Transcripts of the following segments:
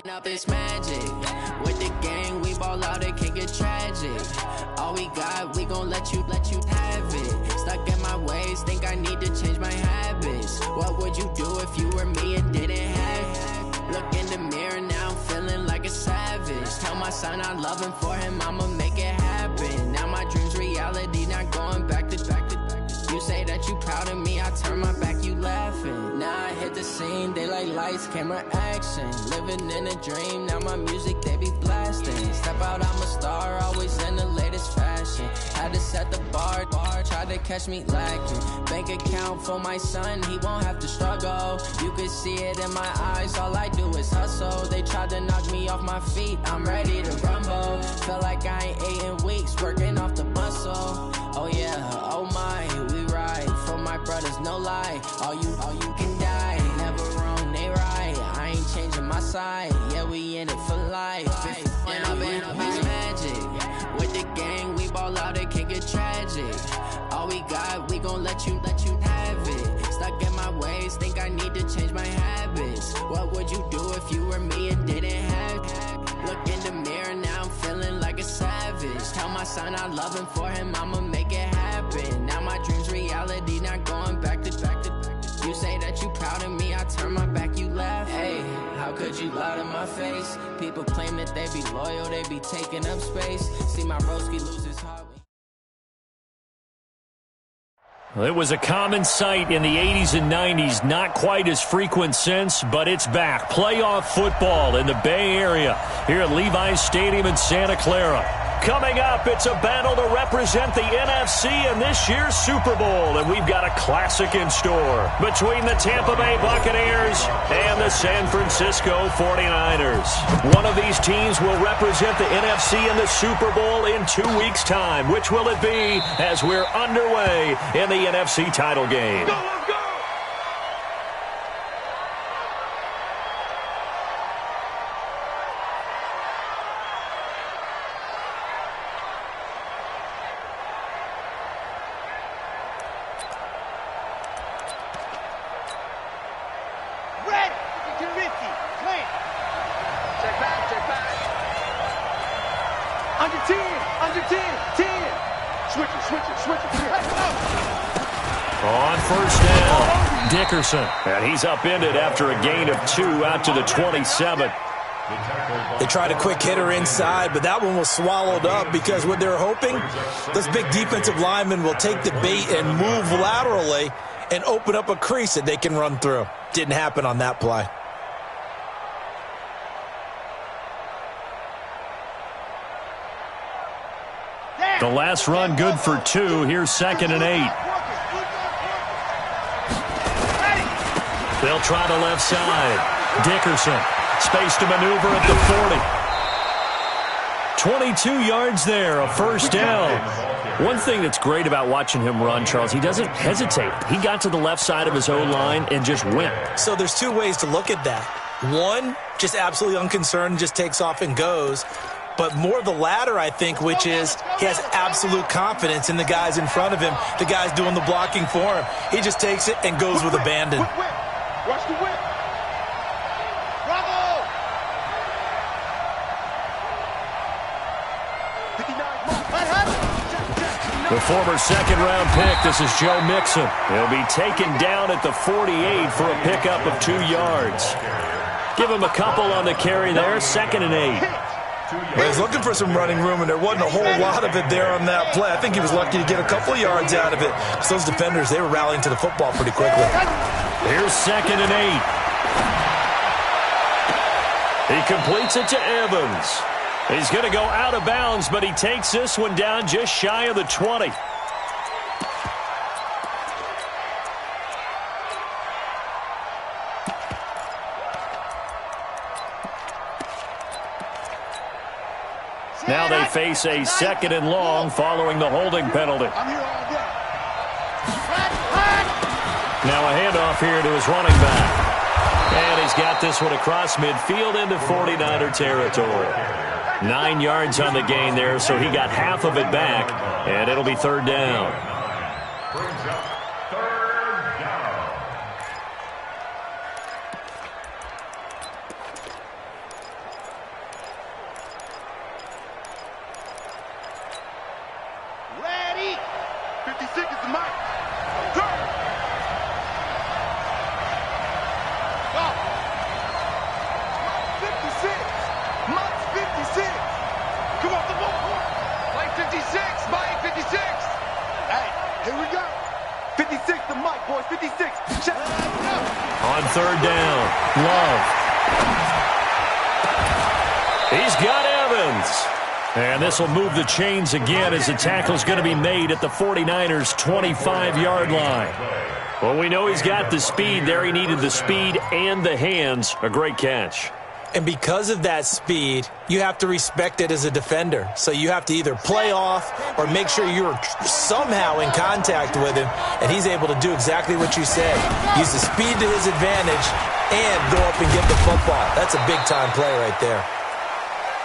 Up this magic. With the gang, we ball out, it can get tragic. All we got, we gon' let you have it. Stuck in my ways, think I need to change my habits. What would you do if you were me and didn't have it? Look in the mirror, now I'm feeling like a savage. Tell my son I love him, for him I'ma make it happen. Now my dream's reality, not going back to. You say that you proud of me, I turn my back, you laughing. Now I hit the scene, they like lights, camera, action. Living in a dream, now my music, they be blasting. Step out, I'm a star, always in the latest fashion. Had to set the bar, tried to catch me lacking. Bank account for my son, he won't have to struggle. You can see it in my eyes, all I do is hustle. They tried to knock me off my feet, I'm ready to rumble. Feel like I ain't ate in weeks, working off the muscle. Oh yeah, oh my, we ride for my brothers, no lie. All you can die, never wrong, they right. I ain't changing my side, yeah, we in it for life. When I've been up is magic. With the gang, we ball out, it can get tragic. All we got, we gon' let you have it. Stuck in my ways, think I need to change my habits. What would you do if you were me and didn't have it? Look in the mirror, now I'm feeling like a savage. Tell my son I love him, for him I'ma make it happen. Now my dream's reality, not going back to. You say that you proud of me, I turn my back, you laugh. Hey, how could you lie to my face? People claim that they be loyal, they be taking up space. See my broski lose his heart. Well, it was a common sight in the 80s and 90s, not quite as frequent since, but it's back. Playoff football in the Bay Area here at Levi's Stadium in Santa Clara. Coming up, it's a battle to represent the NFC in this year's Super Bowl, and we've got a classic in store between the Tampa Bay Buccaneers and the San Francisco 49ers. One of these teams will represent the NFC in the Super Bowl in 2 weeks' time. Which will it be as we're underway in the NFC title game? Go, let's go! On first down, Dickerson. And he's upended after a gain of 2 out to the 27. They tried a quick hitter inside, but that one was swallowed up because what they're hoping, those big defensive linemen will take the bait and move laterally and open up a crease that they can run through. Didn't happen on that play. The last run good for 2. Here's 2nd and 8. They'll try the left side. Dickerson, space to maneuver at the 40. 22 yards there, a first down. One thing that's great about watching him run, Charles, he doesn't hesitate. He got to the left side of his O-line and just went. So there's 2 ways to look at that. One, just absolutely unconcerned, just takes off and goes. But more the latter, I think, which is he has absolute confidence in the guys in front of him, the guys doing the blocking for him. He just takes it and goes with abandon. Watch the whip. Bravo! 59. The former second-round pick, this is Joe Mixon. He'll be taken down at the 48 for a pickup of 2 yards. Give him a couple on the carry there, 2nd and 8. Well, he's looking for some running room, and there wasn't a whole lot of it there on that play. I think he was lucky to get a couple of yards out of it. Because those defenders, they were rallying to the football pretty quickly. Here's 2nd and 8. He completes it to Evans. He's going to go out of bounds, but he takes this one down just shy of the 20. Now they face a 2nd and long following the holding penalty. Now a handoff here to his running back. And he's got this one across midfield into 49er territory. 9 yards on the gain there, so he got half of it back, and it'll be 3rd down. brings up 3rd down. Ready. 56 is the mic. Turn. Go. 56. Mike's 56. Come on, the ball. Mike 56. Mike 56. Hey, here we go. 56 the mic, boys. 56. Check. On 3rd down, Love. He's got Evans. And this will move the chains again as the tackle is going to be made at the 49ers' 25-yard line. Well, we know he's got the speed there. He needed the speed and the hands. A great catch. And because of that speed, you have to respect it as a defender. So you have to either play off or make sure you're somehow in contact with him, and he's able to do exactly what you said. Use the speed to his advantage and go up and get the football. That's a big-time play right there.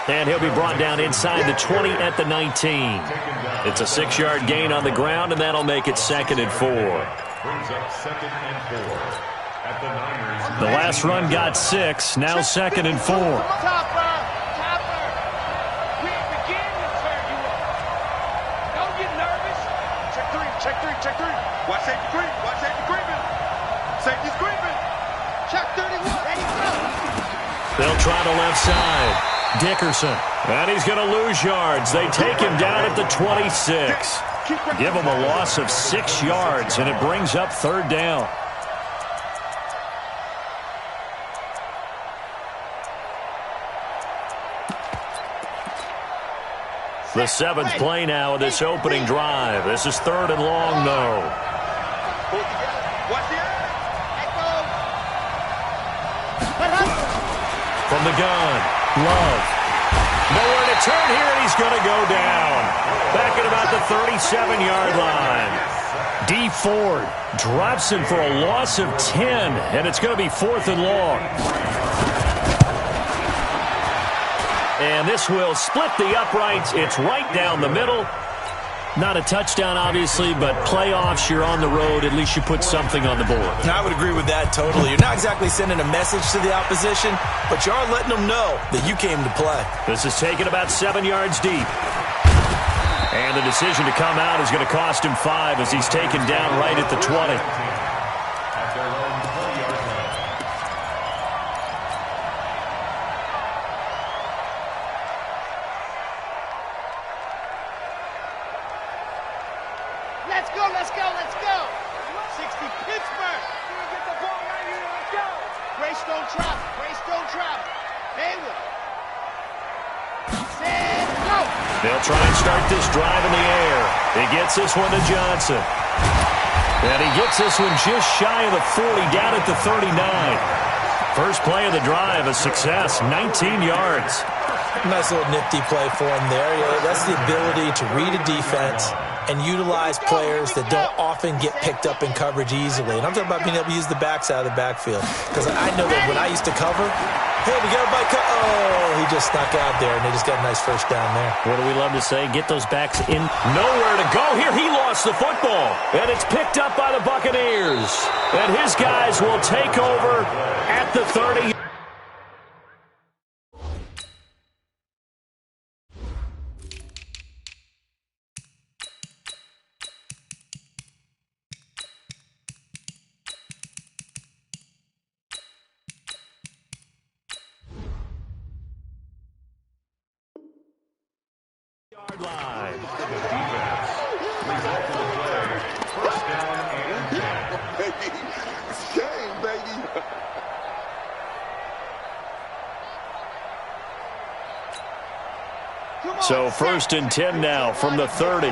And he'll be brought down inside the 20 at the 19. It's a 6-yard gain on the ground, and that'll make it 2nd and 4. Brings up 2nd and 4 at the Niners. The last run got 6, now 2nd and 4. Topper. We begin to turn you up. Don't get nervous. Check 3. Watch safety creep. Watch safety creeping. Safety's creeping. Check 31. Ready, go. They'll try the left side. Dickerson, and he's going to lose yards. They take him down at the 26. Give him a loss of 6 yards, and it brings up 3rd down. The 7th play now of this opening drive. This is 3rd and long, though. From the gun. Love. Nowhere to turn here, and he's going to go down. Back at about the 37-yard line. D. Ford drops him for a loss of 10, and it's going to be 4th and long. And this will split the uprights. It's right down the middle. Not a touchdown, obviously, but playoffs, you're on the road. At least you put something on the board. I would agree with that totally. You're not exactly sending a message to the opposition, but you are letting them know that you came to play. This is taken about 7 yards deep. And the decision to come out is going to cost him 5 as he's taken down right at the 20. At their own 20-yard line. Let's go. 60 Pittsburgh. We're going to get the ball right here. Let's go. Grace don't travel. Hayward. Set, go. They'll try and start this drive in the air. He gets this one to Johnson. And he gets this one just shy of the 40, down at the 39. First play of the drive, a success, 19 yards. Nice little nifty play for him there. Yeah, that's the ability to read a defense and utilize players that don't often get picked up in coverage easily. And I'm talking about being able to use the backs out of the backfield. Because I know that when I used to cover, hey, we got a bike. Oh, he just snuck out there, and they just got a nice first down there. What do we love to say? Get those backs in. Nowhere to go here. He lost the football. And it's picked up by the Buccaneers. And his guys will take over at the 30. Line. Defense. Result of the play. First down and 10. It's game, baby. So 1st and 10 now from the 30.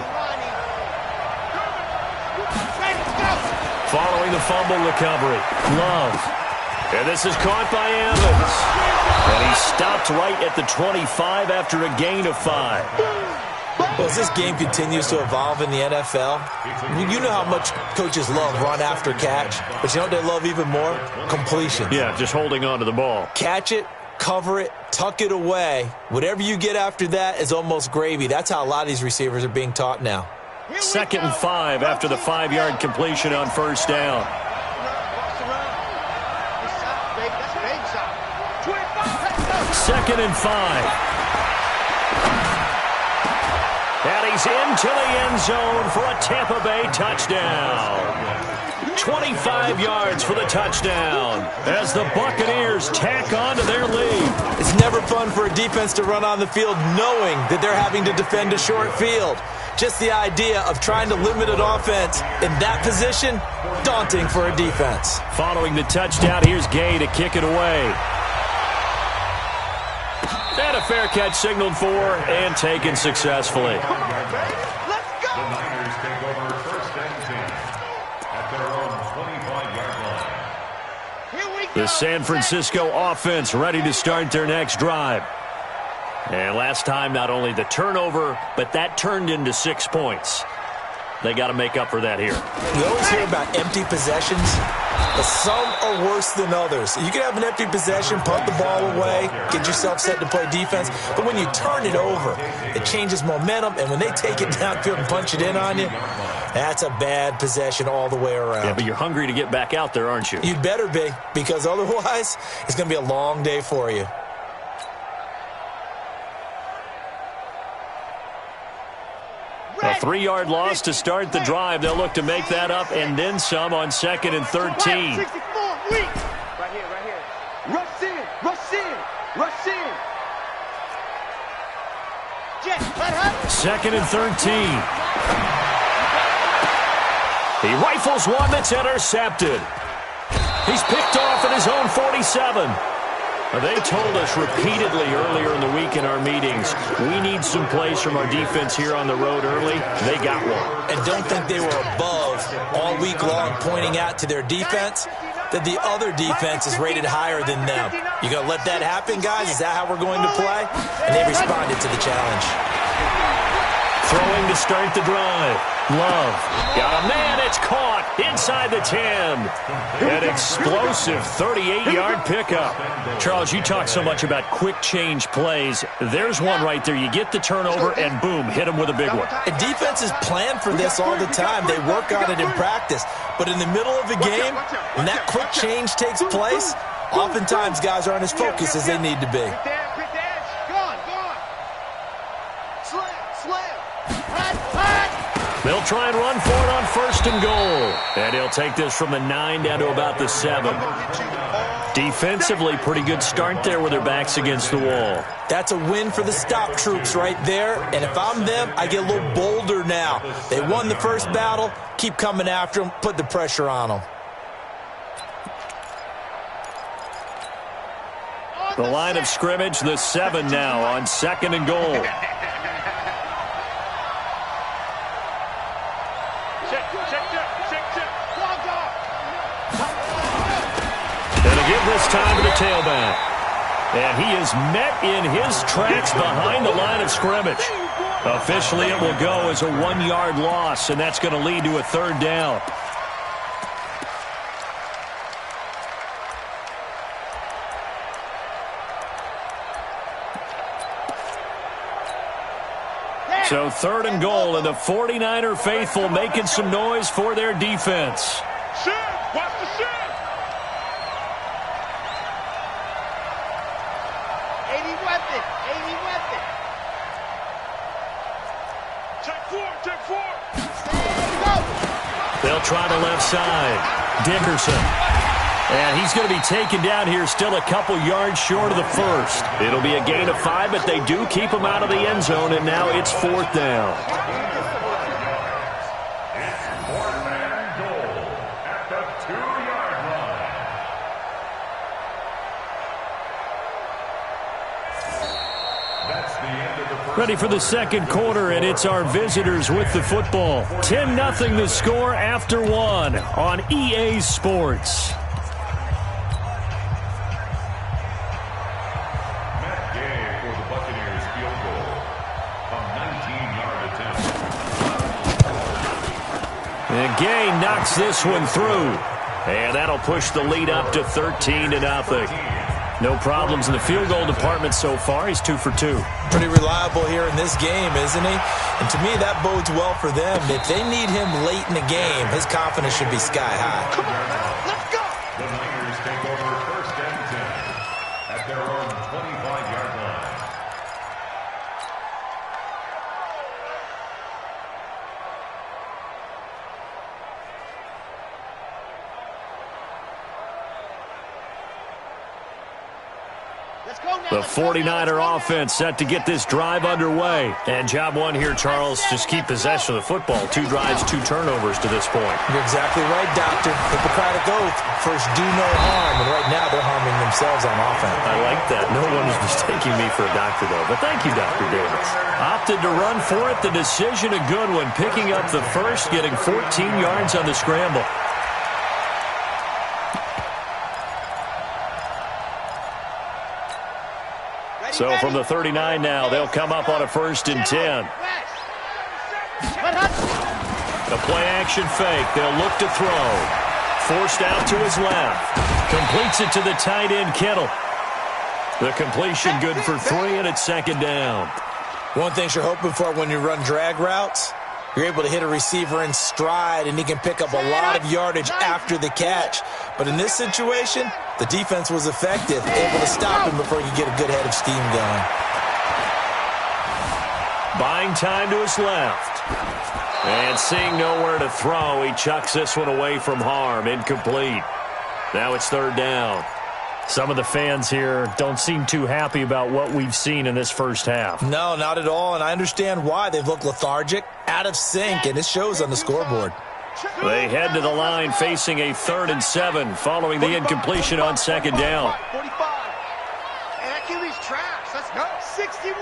Following the fumble recovery. Love. And this is caught by Evans. And he stopped right at the 25 after a gain of 5. Well, as this game continues to evolve in the NFL, you know how much coaches love run after catch, but you know what they love even more? Completion. Yeah, just holding on to the ball. Catch it, cover it, tuck it away. Whatever you get after that is almost gravy. That's how a lot of these receivers are being taught now. 2nd and 5 after the 5-yard completion on first down. Second and 5. And he's into the end zone for a Tampa Bay touchdown. 25 yards for the touchdown as the Buccaneers tack on to their lead. It's never fun for a defense to run on the field knowing that they're having to defend a short field. Just the idea of trying to limit an offense in that position, daunting for a defense. Following the touchdown, here's Gay to kick it away. And a fair catch signaled for and taken successfully. Let's go! The Niners take over 1st and 10 at their own 25-yard line. Here we go! The San Francisco offense ready to start their next drive. And last time, not only the turnover, but that turned into 6 points. They got to make up for that here. You always hear about empty possessions, but some are worse than others. You can have an empty possession, punt the ball away, get yourself set to play defense, but when you turn it over, it changes momentum, and when they take it downfield and punch it in on you, that's a bad possession all the way around. Yeah, but you're hungry to get back out there, aren't you? You'd better be, because otherwise, it's going to be a long day for you. A 3-yard loss to start the drive. They'll look to make that up and then some on 2nd and 13. Right here, right here. Rush in, rush in, rush in. Jet, let her. 2nd and 13. He rifles one that's intercepted. He's picked off at his own 47. They told us repeatedly earlier in the week in our meetings, we need some plays from our defense here on the road early. They got one. And don't think they were above all week long pointing out to their defense that the other defense is rated higher than them. You going to let that happen, guys? Is that how we're going to play? And they responded to the challenge. Throwing to start the drive. Love. Got a man. It's caught inside the 10. An explosive 38-yard pickup. Charles, you talk so much about quick change plays. There's one right there. You get the turnover and boom, hit him with a big one. And defenses plan for this all the time. They work on it in practice. But in the middle of the game, when that quick change takes place, oftentimes guys aren't as focused as they need to be. They'll try and run for it on 1st and goal. And he'll take this from the 9 down to about the 7. Defensively, pretty good start there with their backs against the wall. That's a win for the stop troops right there. And if I'm them, I get a little bolder now. They won the first battle. Keep coming after them. Put the pressure on them. The line of scrimmage, the 7 now on 2nd and goal. This time to the tailback. And he is met in his tracks behind the line of scrimmage. Officially, it will go as a 1-yard loss, and that's going to lead to a 3rd down. So 3rd and goal, and the 49er faithful making some noise for their defense. Watch the shit! 80 weapon. Check 4. They'll try the left side. Dickerson. And he's going to be taken down here still a couple yards short of the 1st. It'll be a gain of 5, but they do keep him out of the end zone, and now it's 4th down. It's 4th and goal at the 2-yard line. That's the end of the first. Ready for the 2nd quarter, and it's our visitors with the football. 10-0 the score after 1 on EA Sports. And Gay knocks this one through. And that'll push the lead up to 13-0. No problems in the field goal department so far. He's 2 for 2. Pretty reliable here in this game, isn't he? And to me, that bodes well for them. If they need him late in the game, his confidence should be sky high. Come on, let's go. The Niners take over 1st and 10 at their own 25-yard line. The 49er offense set to get this drive underway. And job one here, Charles, just keep possession of the football. 2 drives, 2 turnovers to this point. You're exactly right, Doctor. Hippocratic oath. First, do no harm. And right now, they're harming themselves on offense. I like that. No one is mistaking me for a doctor, though. But thank you, Dr. Davis. Opted to run for it. The decision a good one. Picking up the first, getting 14 yards on the scramble. So from the 39 now, they'll come up on a 1st and 10. A play-action fake. They'll look to throw. Forced out to his left. Completes it to the tight end, Kittle. The completion good for 3, and it's 2nd down. One thing you're hoping for when you run drag routes, you're able to hit a receiver in stride, and he can pick up a lot of yardage after the catch. But in this situation, the defense was effective, able to stop him before he could get a good head of steam going. Buying time to his left. And seeing nowhere to throw, he chucks this one away from harm. Incomplete. Now it's 3rd down. Some of the fans here don't seem too happy about what we've seen in this first half. No, not at all, and I understand why. They've looked lethargic, out of sync, and it shows on the scoreboard. They head to the line facing a 3rd and 7 following the incompletion on 2nd down. 45. And Achilles traps. Let's go. 61.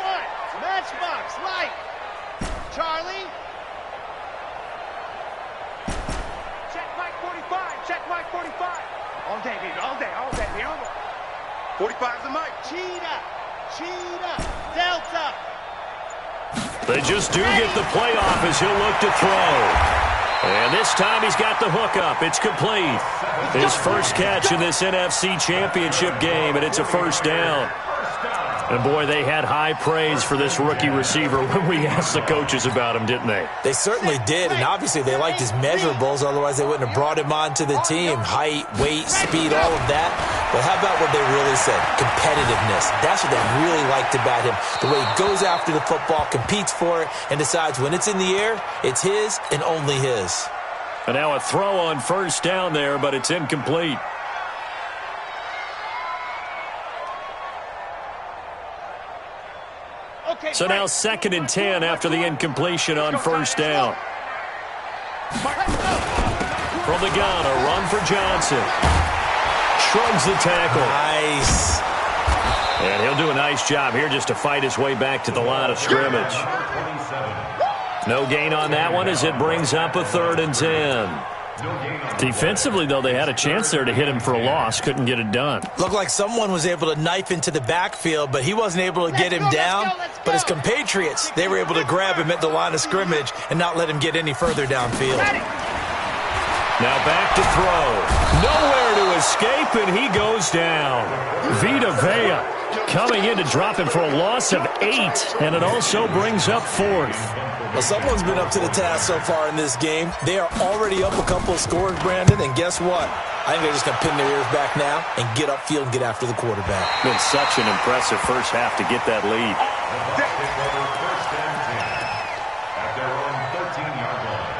Matchbox. Light. Charlie. Check Mike 45. Check Mike 45. All day, baby. All day. All day. Here we go. 45's the mic. Cheetah. Cheetah. Delta. They just do get the play off as he'll look to throw. And this time he's got the hook up. It's complete. His first catch in this NFC Championship game, and it's a 1st down. And, boy, they had high praise for this rookie receiver when we asked the coaches about him, didn't they? They certainly did, and obviously they liked his measurables. Otherwise, they wouldn't have brought him onto the team. Height, weight, speed, all of that. But how about what they really said? Competitiveness. That's what they really liked about him. The way he goes after the football, competes for it, and decides when it's in the air, it's his and only his. And now a throw on 1st down there, but it's incomplete. So now 2nd and 10 after the incompletion on 1st down. From the gun, a run for Johnson. Shrugs the tackle. Nice. And he'll do a nice job here just to fight his way back to the line of scrimmage. No gain on that one as it brings up a 3rd and 10. Defensively, though, they had a chance there to hit him for a loss. Couldn't get it done. Looked like someone was able to knife into the backfield, but he wasn't able to get him down. But his compatriots, they were able to grab him at the line of scrimmage and not let him get any further downfield. Now back to throw. Nowhere to escape, and he goes down. Vita Vea coming in to drop him for a loss of 8, and it also brings up 4th. Well, someone's been up to the task so far in this game. They are already up a couple of scores, Brandon, and guess what? I think they're just going to pin their ears back now and get upfield and get after the quarterback. Been such an impressive first half to get that lead. The Bucs take over 1st and 10 at their own 13-yard line.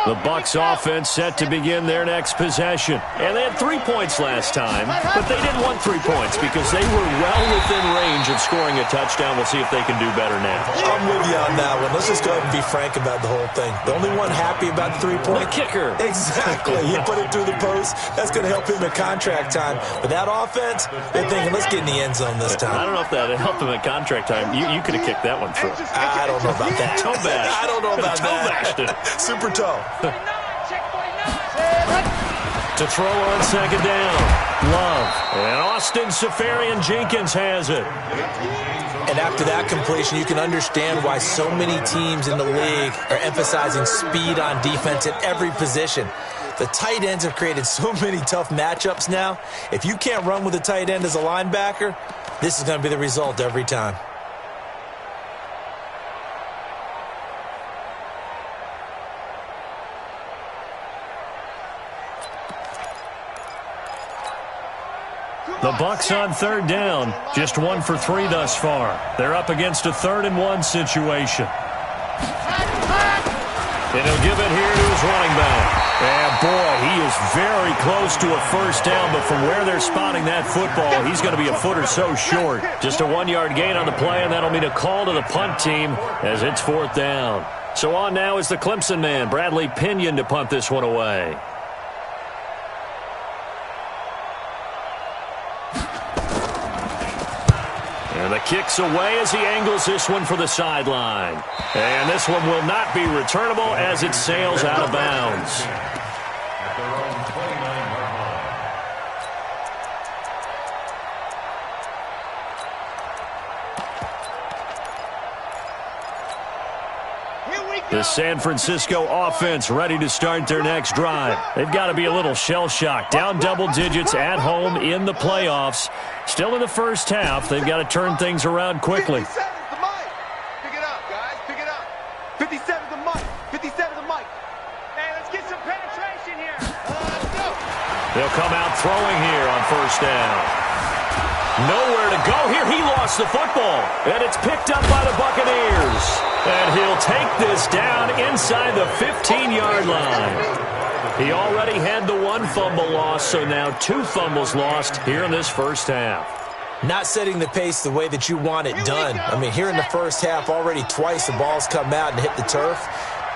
The Bucs offense set to begin their next possession. And they had 3 points last time, but they didn't want 3 points because they were well within range of scoring a touchdown. We'll see if they can do better now. I'm with you on that one. Let's just go ahead and be frank about the whole thing. The only one happy about the 3-point? The kicker. Exactly. He put it through the post. That's going to help him at contract time. But that offense, they're thinking, let's get in the end zone this time. I don't know if that helped him at contract time. You could have kicked that one through. I don't know about that. Toe bash. I don't know about toe bashed it. Super toe. To throw on 2nd down. Love. And Austin Seferian-Jenkins has it. And after that completion, you can understand why so many teams in the league are emphasizing speed on defense at every position. The tight ends have created so many tough matchups now. If you can't run with a tight end as a linebacker, this is going to be the result every time. The Bucs on third down, just 1 for 3 thus far. They're up against a 3rd and 1 situation. And he'll give it here to his running back. And boy, he is very close to a first down, but from where they're spotting that football, he's going to be a foot or so short. Just a 1-yard gain on the play, and that'll mean a call to the punt team as it's 4th down. So on now is the Clemson man, Bradley Pinion, to punt this one away. And the kick's away as he angles this one for the sideline. And this one will not be returnable as it sails out of bounds. At their own 29-yard line. The San Francisco offense ready to start their next drive. They've got to be a little shell-shocked. Down double digits at home in the playoffs. Still in the first half. They've got to turn things around quickly. 57's the mic. Pick it up, guys. Pick it up. 57's the mic. 57's the mic. Hey, let's get some penetration here. Let's go. They'll come out throwing here on first down. Nowhere to go here. He lost the football. And it's picked up by the Buccaneers. And he'll take this down inside the 15-yard line. He already had the 1 fumble loss, so now 2 fumbles lost here in this first half. Not setting the pace the way that you want it done. I mean, here in the first half, already twice the ball's come out and hit the turf.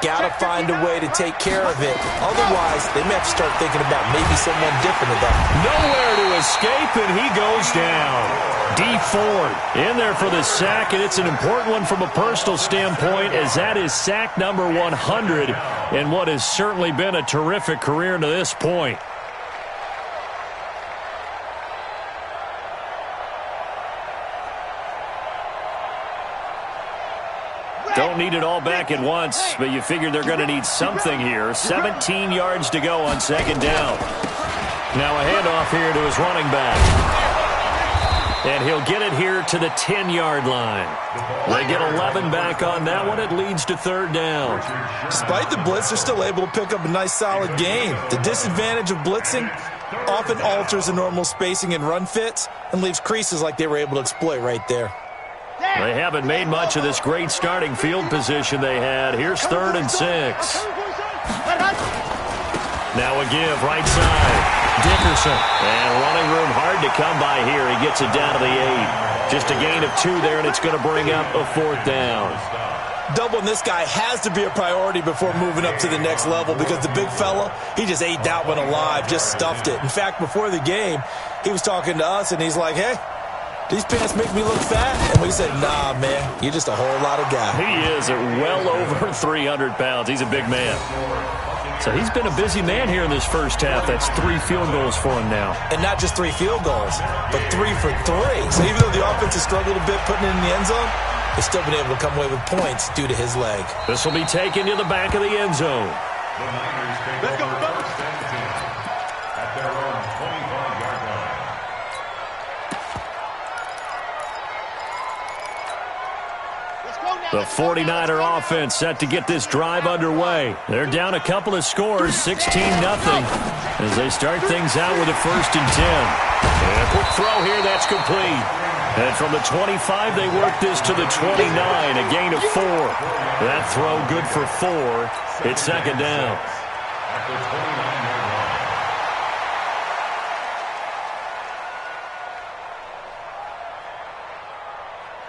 Got to find a way to take care of it. Otherwise, they may have to start thinking about maybe someone different at that. Nowhere to escape, and he goes down. D Ford in there for the sack, and it's an important one from a personal standpoint, as that is sack number 100 in what has certainly been a terrific career to this point. Don't need it all back at once, but you figure they're going to need something here. 17 yards to go on second down. Now a handoff here to his running back. And he'll get it here to the 10-yard line. They get 11 back on that one. It leads to third down. Despite the blitz, they're still able to pick up a nice, solid gain. The disadvantage of blitzing often alters the normal spacing and run fits and leaves creases like they were able to exploit right there. They haven't made much of this great starting field position they had. Here's 3rd and 6. Now a give right side. Dickerson. And running room hard to come by here. He gets it down to the 8. Just a gain of 2 there, and it's going to bring up a 4th down. Doubling this guy has to be a priority before moving up to the next level, because the big fella, he just ate that one alive, just stuffed it. In fact, before the game, he was talking to us, and he's like, hey, these pants make me look fat? And we said, nah, man, you're just a whole lot of guy. He is at well over 300 pounds. He's a big man. So he's been a busy man here in this first half. That's 3 field goals for him now. And not just 3 field goals, but 3 for 3. So even though the offense has struggled a bit putting it in the end zone, they've still been able to come away with points due to his leg. This will be taken to the back of the end zone. The Niners take over first and 10 at their own 25-yard line. The 49er offense set to get this drive underway. They're down a couple of scores, 16-0, as they start things out with a 1st and 10. And a quick throw here, that's complete. And from the 25, they work this to the 29, a gain of 4. That throw good for 4. It's second down. At the 29-yard line.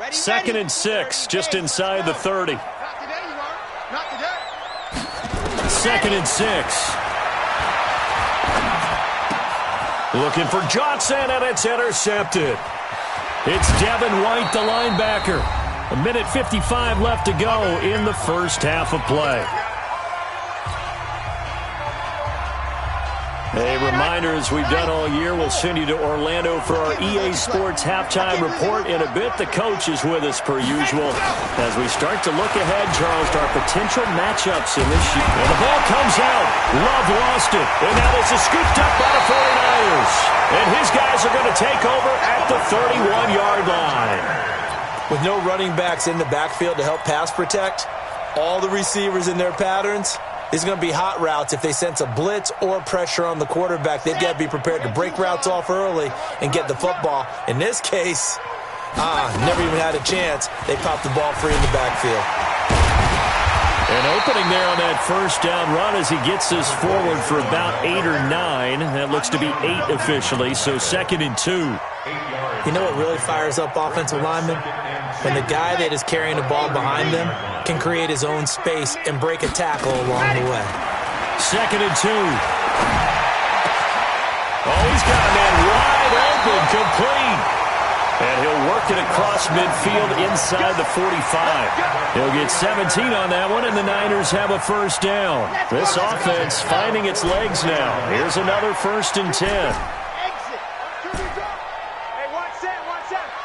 Second and 6, just inside the 30. Not today, you are. Not today. Second and 6. Looking for Johnson, and it's intercepted. It's Devin White, the linebacker. 1:55 left to go in the first half of play. A reminder, as we've done all year, we'll send you to Orlando for our EA Sports halftime report in a bit. The coach is with us per usual as we start to look ahead, Charles, to our potential matchups in this year. And the ball comes out. Love lost it. And now this is scooped up by the 49ers. And his guys are going to take over at the 31-yard line. With no running backs in the backfield to help pass protect, all the receivers in their patterns, it's going to be hot routes. If they sense a blitz or pressure on the quarterback, they've got to be prepared to break routes off early and get the football. In this case, never even had a chance. They popped the ball free in the backfield. An opening there on that first down run as he gets us forward for about 8 or 9. That looks to be 8 officially, so 2nd and 2. You know what really fires up offensive linemen? When the guy that is carrying the ball behind them can create his own space and break a tackle along the way. 2nd and 2. Oh, he's got a man wide open, complete. And he'll work it across midfield inside the 45. He'll get 17 on that one, and the Niners have a first down. This offense finding its legs now. Here's another 1st and 10. Exit. Hey, watch that.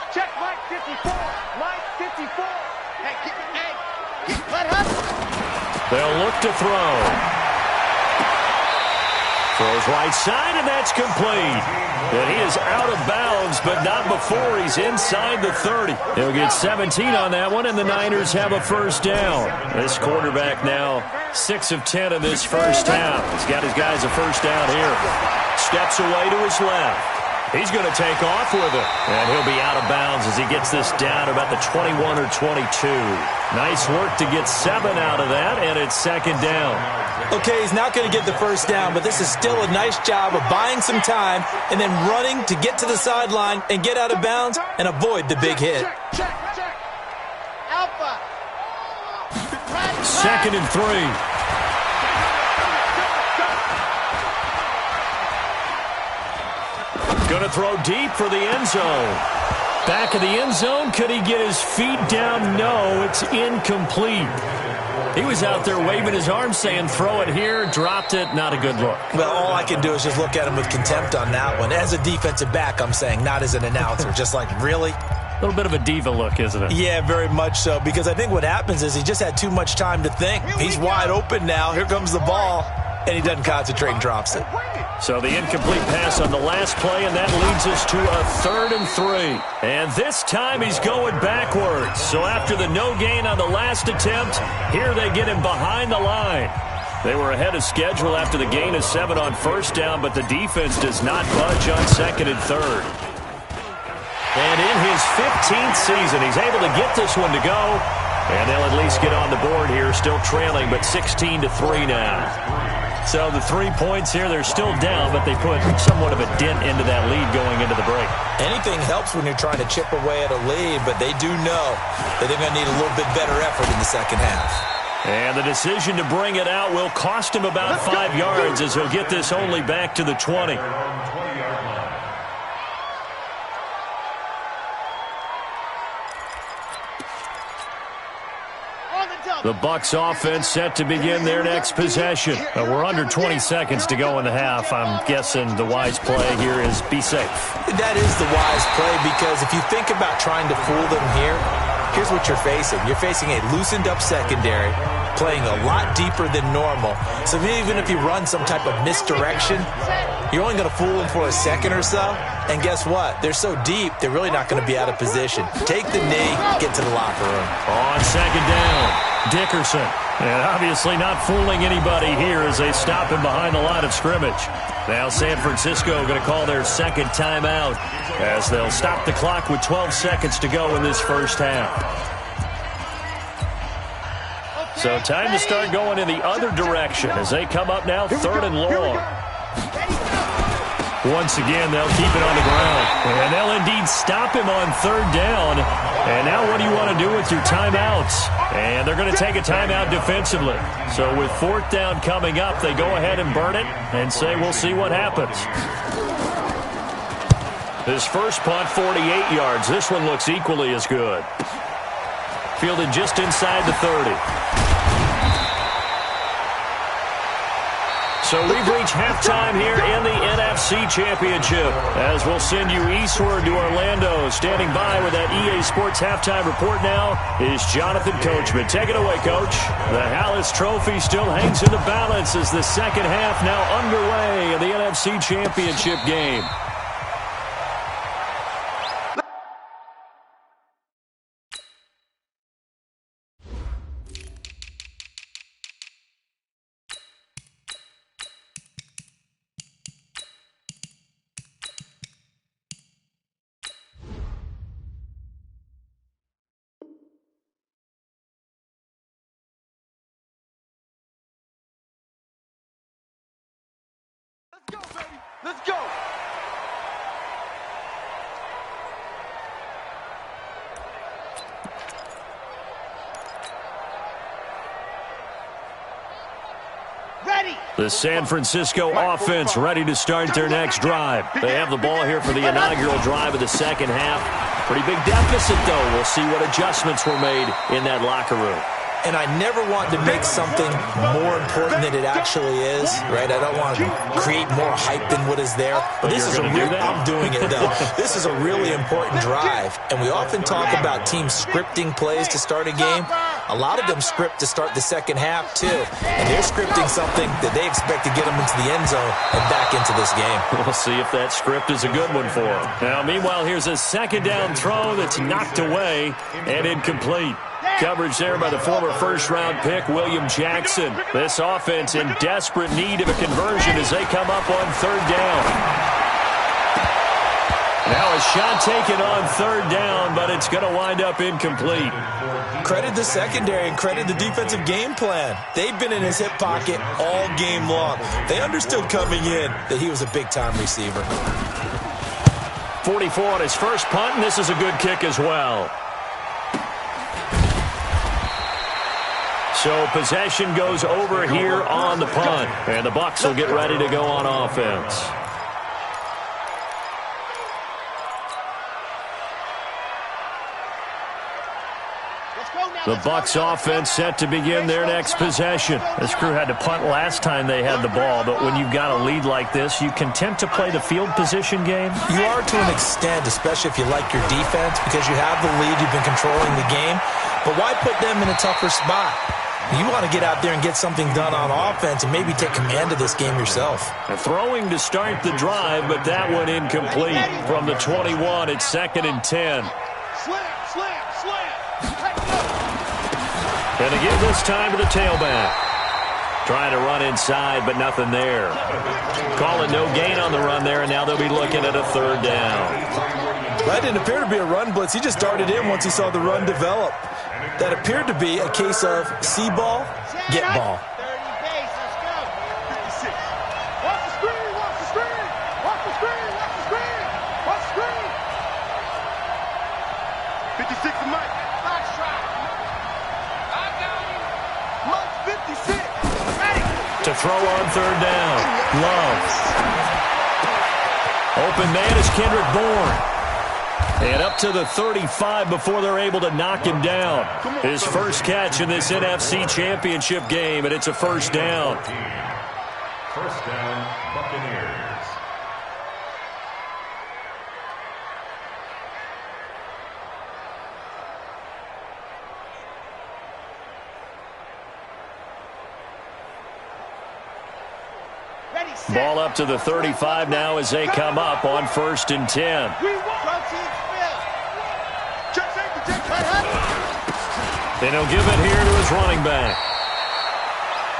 Check Mike 54. Mike 54. Hey, let us. They'll look to throw. Throws right side, and that's complete. And he is out of bounds, but not before he's inside the 30. He'll get 17 on that one, and the Niners have a first down. This quarterback now 6 of 10 in this first half. He's got his guys a first down here. Steps away to his left. He's going to take off with it. And he'll be out of bounds as he gets this down about the 21 or 22. Nice work to get 7 out of that, and it's 2nd down. Okay, he's not going to get the first down, but this is still a nice job of buying some time and then running to get to the sideline and get out of bounds and avoid the big hit. Check. Alpha. 2nd and 3. Going to throw deep for the end zone. Back of the end zone. Could he get his feet down? No, it's incomplete. He was out there waving his arms saying, throw it here, dropped it, not a good look. Well, all I can do is just look at him with contempt on that one. As a defensive back, I'm saying, not as an announcer. Just like, really? A little bit of a diva look, isn't it? Yeah, very much so, because I think what happens is he just had too much time to think. He's wide open now. Here comes the ball, and he doesn't concentrate and drops it. So the incomplete pass on the last play, and that leads us to a 3rd and 3. And this time he's going backwards. So after the no gain on the last attempt, here they get him behind the line. They were ahead of schedule after the gain of 7 on first down, but the defense does not budge on 2nd and 3rd. And in his 15th season, he's able to get this one to go. And they'll at least get on the board here, still trailing, but 16-3 now. So the 3 points here, they're still down, but they put somewhat of a dent into that lead going into the break. Anything helps when you're trying to chip away at a lead, but they do know that they're going to need a little bit better effort in the second half. And the decision to bring it out will cost him about 5 yards as he'll get this only back to the 20. The Bucs offense set to begin their next possession. We're under 20 seconds to go in the half. I'm guessing the wise play here is be safe. That is the wise play, because if you think about trying to fool them here, here's what you're facing. You're facing a loosened up secondary, playing a lot deeper than normal. So even if you run some type of misdirection, you're only going to fool them for a second or so. And guess what? They're so deep, they're really not going to be out of position. Take the knee, get to the locker room. On 2nd down, Dickerson. And obviously not fooling anybody here as they stop him behind the line of scrimmage. Now San Francisco going to call their 2nd timeout as they'll stop the clock with 12 seconds to go in this first half. So time to start going in the other direction as they come up now 3rd and long. Once again, they'll keep it on the ground. And they'll indeed stop him on 3rd down. And now what do you want to do with your timeouts? And they're going to take a timeout defensively. So with 4th down coming up, they go ahead and burn it and say we'll see what happens. This first punt, 48 yards. This one looks equally as good. Fielded just inside the 30. So we've reached halftime here in the NFC Championship, as we'll send you eastward to Orlando. Standing by with that EA Sports halftime report now is Jonathan Coachman. Take it away, Coach. The Hallis Trophy still hangs in the balance as the second half now underway in the NFC Championship game. Let's go, baby. Let's go. Ready. The San Francisco offense ready to start their next drive. They have the ball here for the inaugural drive of the second half. Pretty big deficit, though. We'll see what adjustments were made in that locker room. And I never want to make something more important than it actually is, right? I don't want to create more hype than what is there. But this is I'm doing it, though. This is a really important drive. And we often talk about teams scripting plays to start a game. A lot of them script to start the second half, too. And they're scripting something that they expect to get them into the end zone and back into this game. We'll see if that script is a good one for them. Now, meanwhile, here's a second down throw that's knocked away and incomplete. Coverage there by the former first-round pick, William Jackson. This offense in desperate need of a conversion as they come up on third down. Now a shot taken on third down, but it's going to wind up incomplete. Credit the secondary and credit the defensive game plan. They've been in his hip pocket all game long. They understood coming in that he was a big-time receiver. 44 on his first punt, and this is a good kick as well. So possession goes over here on the punt, and the Bucs will get ready to go on offense. The Bucs offense set to begin their next possession. This crew had to punt last time they had the ball, but when you've got a lead like this, you content to play the field position game? You are to an extent, especially if you like your defense, because you have the lead, you've been controlling the game. But why put them in a tougher spot? You want to get out there and get something done on offense and maybe take command of this game yourself. Throwing to start the drive, but that one incomplete. From the 21, it's 2nd and 10. And to give this time to the tailback. Trying to run inside, but nothing there. Calling no gain on the run there, and now they'll be looking at a third down. That didn't appear to be a run blitz. He just darted in once he saw the run develop. That appeared to be a case of see ball, get ball. 30 base, let's go. 56. Watch the screen, watch the screen. Watch the screen, watch the screen. Watch the screen. 56 to Mike. Box shot. I got him. Mike 56. Ready. To throw on third down. Love. Open man is Kendrick Bourne. And up to the 35 before they're able to knock him down. His first catch in this NFC Championship game, and it's a first down. First down, Buccaneers. Ball up to the 35 now as they come up on 1st and 10. And he'll give it here to his running back.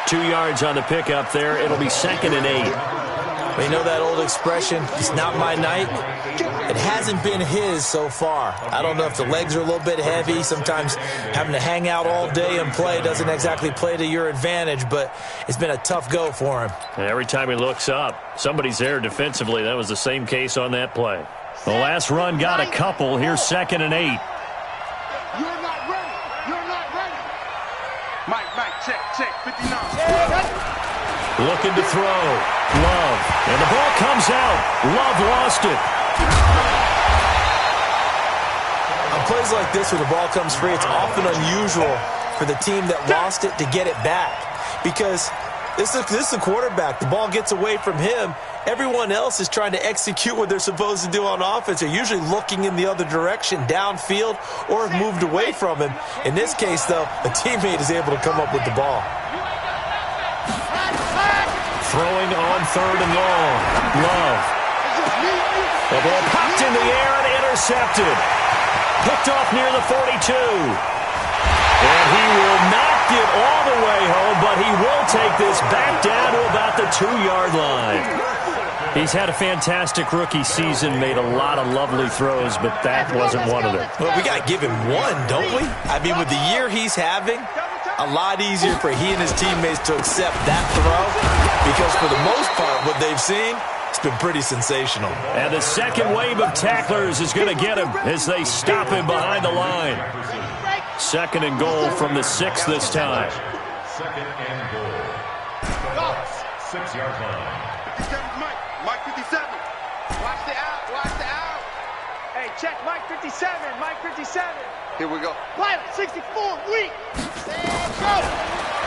2 yards on the pickup there. It'll be 2nd and 8. You know that old expression, it's not my night? It hasn't been his so far. I don't know if the legs are a little bit heavy. Sometimes having to hang out all day and play doesn't exactly play to your advantage, but it's been a tough go for him. And every time he looks up, somebody's there defensively. That was the same case on that play. The last run got a couple. Here's 2nd and 8. You're not ready. You're not ready. Mike, check, 59. Looking to throw. Love. And the ball comes out. Love lost it. On plays like this where the ball comes free, it's often unusual for the team that lost it to get it back. Because This is a quarterback. The ball gets away from him. Everyone else is trying to execute what they're supposed to do on offense. They're usually looking in the other direction, downfield, or have moved away from him. In this case, though, a teammate is able to come up with the ball. Throwing on 3rd and long. Love. The ball popped in the air and intercepted. Picked off near the 42. And he will not get all the way home, but he will take this back down to about the 2-yard line. He's had a fantastic rookie season, made a lot of lovely throws, but that wasn't one of them. Well, we got to give him one, don't we? I mean, with the year he's having, a lot easier for he and his teammates to accept that throw because for the most part, what they've seen, it's been pretty sensational. And the second wave of tacklers is going to get him as they stop him behind the line. 2nd and goal from the 6 this time. 2nd and goal. 6-yard line. 57, Mike 57. Watch the out. Hey, check Mike 57, Mike 57. Here we go. Pilot 64, weak. And go.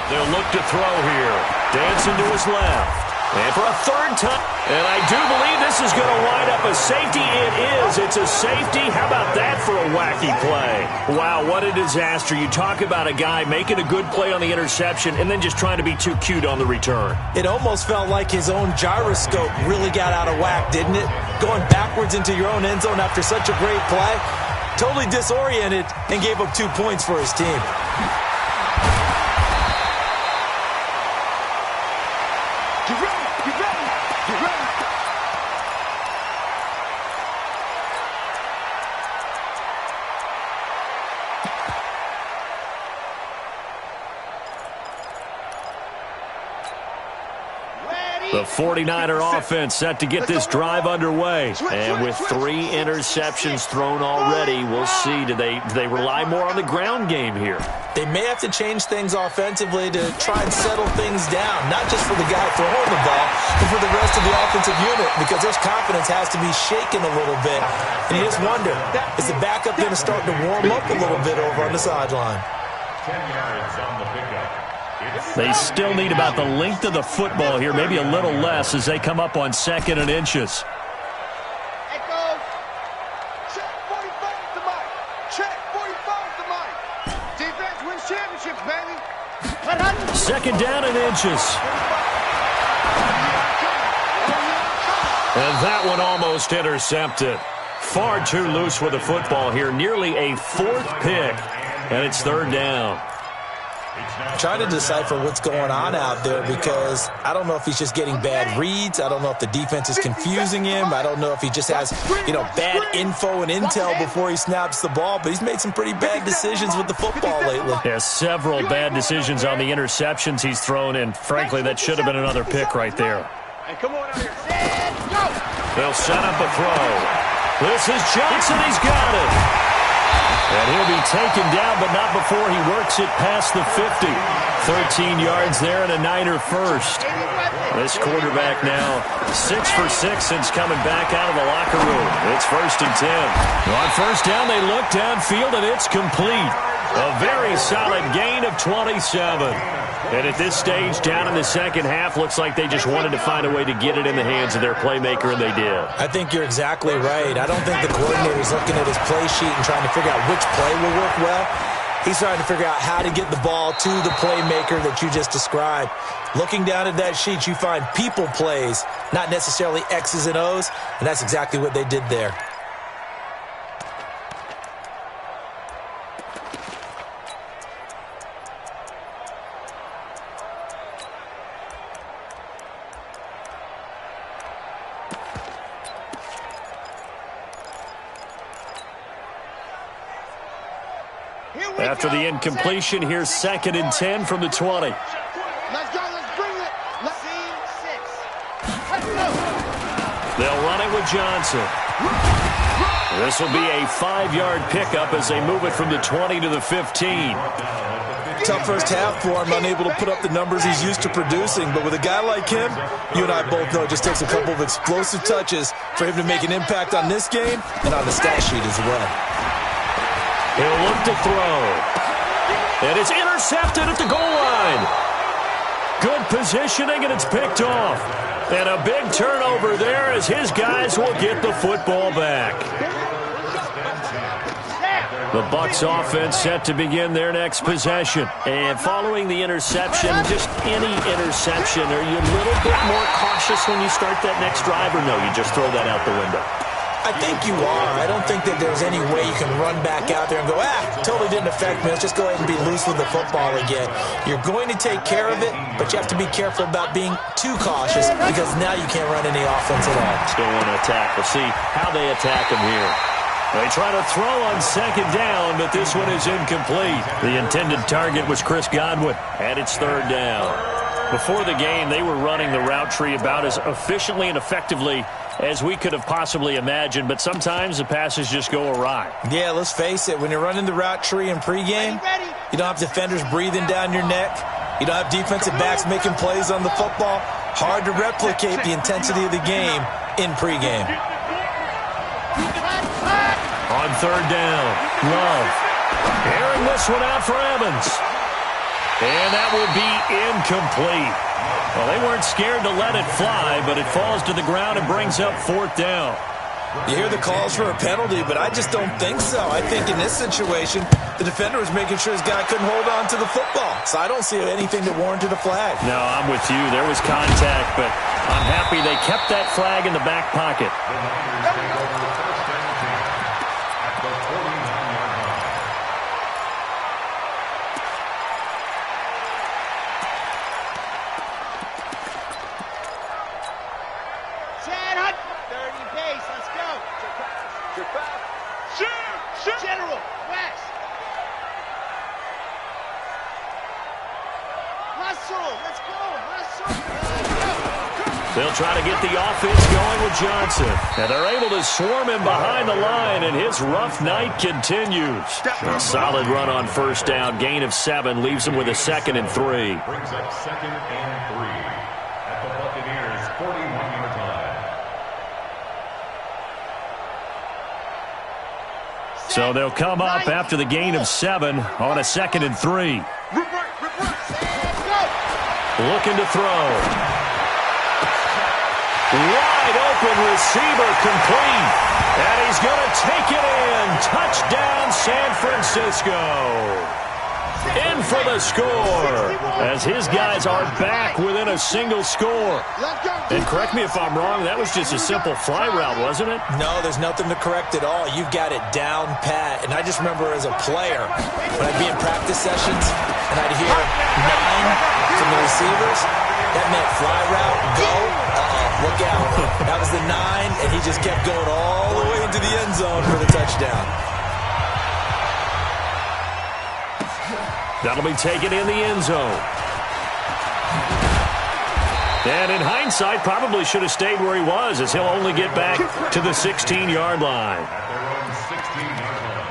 They'll look to throw here. Dancing to his left. And for a 3rd time. And I do believe this is going to wind up a safety. It is. It's a safety. How about that for a wacky play? Wow, what a disaster. You talk about a guy making a good play on the interception and then just trying to be too cute on the return. It almost felt like his own gyroscope really got out of whack, didn't it? Going backwards into your own end zone after such a great play. Totally disoriented and gave up 2 points for his team. Get ready. The 49er offense set to get this drive underway. And with 3 interceptions thrown already, we'll see. Do they rely more on the ground game here? They may have to change things offensively to try and settle things down, not just for the guy throwing the ball, but for the rest of the offensive unit, because their confidence has to be shaken a little bit. And you just wonder, is the backup going to start to warm up a little bit over on the sideline? 10 yards on the pickup. They still need about the length of the football here, maybe a little less as they come up on 2nd and inches. Echo. Check 45 to Mike. Check 45 to Mike. Defense wins championships, baby. 2nd down and inches. And that one almost intercepted. Far too loose with the football here. Nearly a 4th pick. And it's 3rd down. Trying to decipher what's going on out there because I don't know if he's just getting bad reads. I don't know if the defense is confusing him. I don't know if he just has, bad info and intel before he snaps the ball. But he's made some pretty bad decisions with the football lately. Yeah, several bad decisions on the interceptions he's thrown, and frankly, that should have been another pick right there. Hey, come on out here. Go. They'll set up a throw. This is Johnson. He's got it. And he'll be taken down, but not before he works it past the 50. 13 yards there and a Niner first. This quarterback now 6 for 6 since coming back out of the locker room. It's 1st and 10. On 1st down, they look downfield, and it's complete. A very solid gain of 27. And at this stage, down in the 2nd half, looks like they just wanted to find a way to get it in the hands of their playmaker, and they did. I think you're exactly right. I don't think the coordinator is looking at his play sheet and trying to figure out which play will work well. He's trying to figure out how to get the ball to the playmaker that you just described. Looking down at that sheet, you find people plays, not necessarily X's and O's, and that's exactly what they did there. After the incompletion, here's 2nd and 10 from the 20. Let's go. Let's bring it. Let's see 6. They'll run it with Johnson. This will be a 5-yard pickup as they move it from the 20 to the 15. Tough first half for him, unable to put up the numbers he's used to producing. But with a guy like him, you and I both know it just takes a couple of explosive touches for him to make an impact on this game and on the stat sheet as well. He'll look to throw. And it's intercepted at the goal line. Good positioning, and it's picked off. And a big turnover there as his guys will get the football back. The Bucs offense set to begin their next possession. And following the interception, just any interception, are you a little bit more cautious when you start that next drive, or no, you just throw that out the window? I think you are. I don't think that there's any way you can run back out there and go, totally didn't affect me. Let's just go ahead and be loose with the football again. You're going to take care of it, but you have to be careful about being too cautious because now you can't run any offense at all. Still want to attack. We'll see how they attack him here. They try to throw on second down, but this one is incomplete. The intended target was Chris Godwin, and it's third down. Before the game, they were running the route tree about as efficiently and effectively as we could have possibly imagined, but sometimes the passes just go awry. Yeah, let's face it. When you're running the route tree in pregame, you don't have defenders breathing down your neck. You don't have defensive backs making plays on the football. Hard to replicate the intensity of the game in pregame. On third down, Love airing this one out for Evans. And that will be incomplete. Well, they weren't scared to let it fly, but it falls to the ground and brings up fourth down. You hear the calls for a penalty, but I just don't think so. I think in this situation, the defender was making sure his guy couldn't hold on to the football. So I don't see anything that warranted a flag. No, I'm with you. There was contact, but I'm happy they kept that flag in the back pocket. General, West. Hustle, let's go, hustle. They'll try to get the offense going with Johnson. And they're able to swarm him behind the line, and his rough night continues. A solid run on first down. Gain of 7 leaves him with a 2nd and 3. Brings up 2nd and 3 at the Buccaneers' 41-yard line. So they'll come up after the gain of 7 on a 2nd and 3. Looking to throw. Wide open receiver complete. And he's going to take it in. Touchdown San Francisco. In for the score as his guys are back within a single score. And correct me if I'm wrong, that was just a simple fly route, wasn't it? No, there's nothing to correct at all. You've got it down pat. And I just remember as a player, when I'd be in practice sessions and I'd hear 9 from the receivers, that meant fly route, go, look out. That was the 9, and he just kept going all the way into the end zone for the touchdown. That'll be taken in the end zone. And in hindsight, probably should have stayed where he was, as he'll only get back to the 16-yard line. At their own 16-yard line.